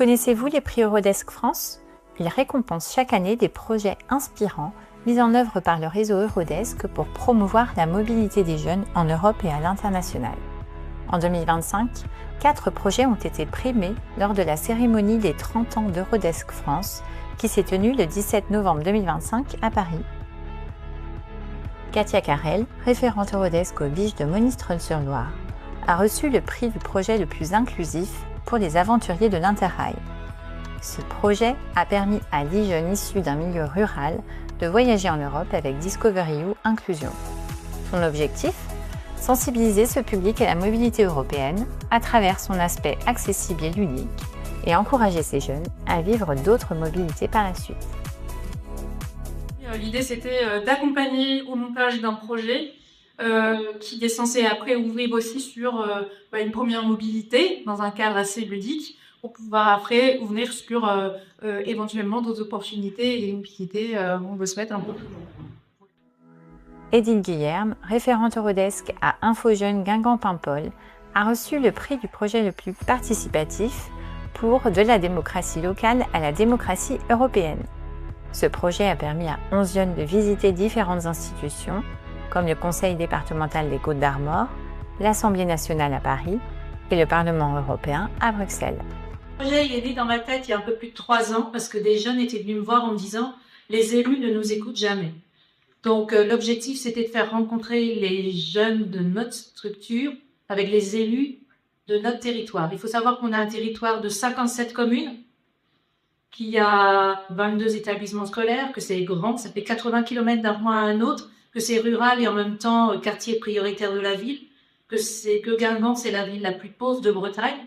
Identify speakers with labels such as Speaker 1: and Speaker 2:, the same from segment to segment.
Speaker 1: Connaissez-vous les prix Eurodesk France? Ils récompensent chaque année des projets inspirants mis en œuvre par le réseau Eurodesk pour promouvoir la mobilité des jeunes en Europe et à l'international. En 2025, 4 projets ont été primés lors de la cérémonie des 30 ans d'Eurodesk France qui s'est tenue le 17 novembre 2025 à Paris. Katia Carrel, référente Eurodesk au Biche de Monistrol-sur-Loire, a reçu le prix du projet le plus inclusif pour les aventuriers de l'Interrail. Ce projet a permis à 10 jeunes issus d'un milieu rural de voyager en Europe avec Discovery U Inclusion. Son objectif? Sensibiliser ce public à la mobilité européenne à travers son aspect accessible et ludique et encourager ces jeunes à vivre d'autres mobilités par la suite.
Speaker 2: L'idée, c'était d'accompagner au montage d'un projet qui est censé après ouvrir aussi sur une première mobilité dans un cadre assez ludique pour pouvoir après ouvrir sur éventuellement d'autres opportunités et des mobilités, on le souhaite, un peu plus loin.
Speaker 1: Edith Guillerme, référente Eurodesk à InfoJeunes Guingamp-Paimpol, a reçu le prix du projet le plus participatif pour De la démocratie locale à la démocratie européenne. Ce projet a permis à 11 jeunes de visiter différentes institutions, comme le Conseil départemental des Côtes-d'Armor, l'Assemblée nationale à Paris et le Parlement européen à Bruxelles.
Speaker 3: Le projet est né dans ma tête il y a un peu plus de 3 ans parce que des jeunes étaient venus me voir en me disant « les élus ne nous écoutent jamais ». Donc l'objectif, c'était de faire rencontrer les jeunes de notre structure avec les élus de notre territoire. Il faut savoir qu'on a un territoire de 57 communes, qu'il y a 22 établissements scolaires, que c'est grand, ça fait 80 km d'un point à un autre, que c'est rural et en même temps quartier prioritaire de la ville, que Guingamp, c'est la ville la plus pauvre de Bretagne.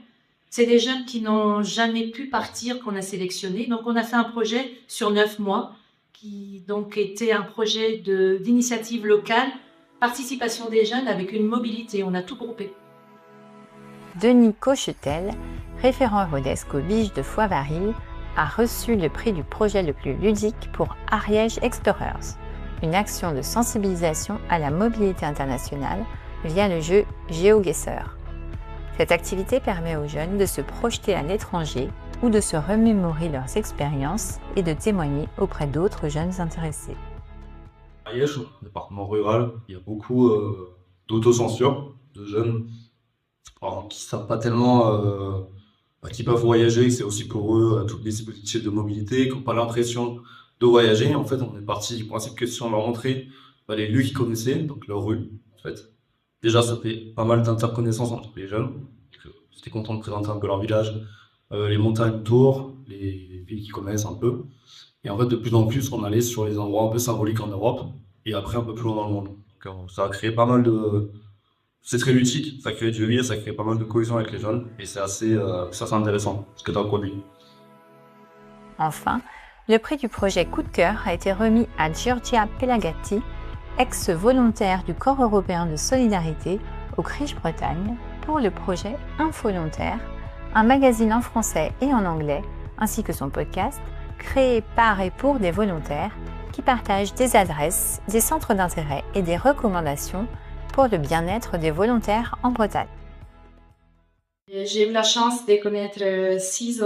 Speaker 3: C'est des jeunes qui n'ont jamais pu partir qu'on a sélectionnés. Donc on a fait un projet sur 9 mois, qui donc était un projet d'initiative locale, participation des jeunes avec une mobilité. On a tout groupé.
Speaker 1: Denis Cochetel, référent Eurodesk au Biche de Foix-Varilhes, a reçu le prix du projet le plus ludique pour Ariège Explorers, une action de sensibilisation à la mobilité internationale via le jeu GeoGuessr. Cette activité permet aux jeunes de se projeter à l'étranger ou de se remémorer leurs expériences et de témoigner auprès d'autres jeunes intéressés.
Speaker 4: À Ariège, département rural, il y a beaucoup d'autocensure de jeunes qui ne savent pas tellement qui peuvent voyager, c'est aussi pour eux toutes les dispositifs de mobilité, qui n'ont pas l'impression de voyager. En fait, on est parti du principe que si on leur montrait les lieux qu'ils connaissaient, donc leur rue, en fait. Déjà, ça fait pas mal d'interconnaissances entre les jeunes. Ils étaient contents de présenter un peu leur village, les montagnes autour, les villes qu'ils connaissent un peu. Et en fait, de plus en plus, on allait sur les endroits un peu symboliques en Europe et après un peu plus loin dans le monde. Donc, ça a créé pas mal de... C'est très ludique, ça crée du lien, ça crée pas mal de cohésion avec les jeunes et c'est assez intéressant ce que tu as produit.
Speaker 1: Enfin, le prix du projet Coup de cœur a été remis à Giorgia Pelagatti, ex-volontaire du Corps européen de solidarité au Crich-Bretagne, pour le projet Infolontaire, un magazine en français et en anglais, ainsi que son podcast, créé par et pour des volontaires qui partagent des adresses, des centres d'intérêt et des recommandations pour le bien-être des volontaires en Bretagne.
Speaker 5: J'ai eu la chance de connaître 6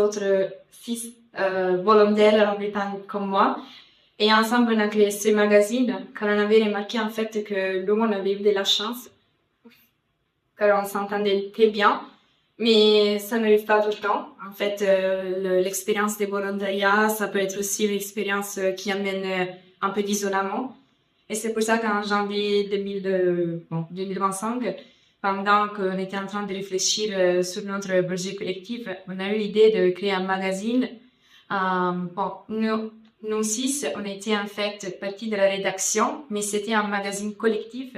Speaker 5: volontaires en Bretagne comme moi. Et ensemble, on a créé ce magazine, car on avait remarqué en fait que nous, on avait eu de la chance, car on s'entendait très bien. Mais ça n'arrive pas tout le temps. En fait, l'expérience de volontariat, ça peut être aussi une expérience qui amène un peu d'isolement. Et c'est pour ça qu'en janvier 2025, pendant qu'on était en train de réfléchir sur notre projet collectif, on a eu l'idée de créer un magazine. Nous 6, on était en fait partie de la rédaction, mais c'était un magazine collectif,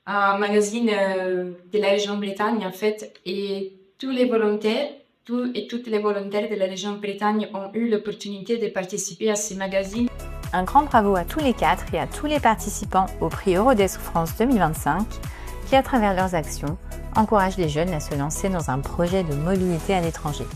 Speaker 5: un magazine de la région Bretagne en fait, et tous les volontaires, toutes les volontaires de la région Bretagne ont eu l'opportunité de participer à ce magazine.
Speaker 1: Un grand bravo à tous les 4 et à tous les participants au prix Eurodesk France 2025 qui, à travers leurs actions, encouragent les jeunes à se lancer dans un projet de mobilité à l'étranger.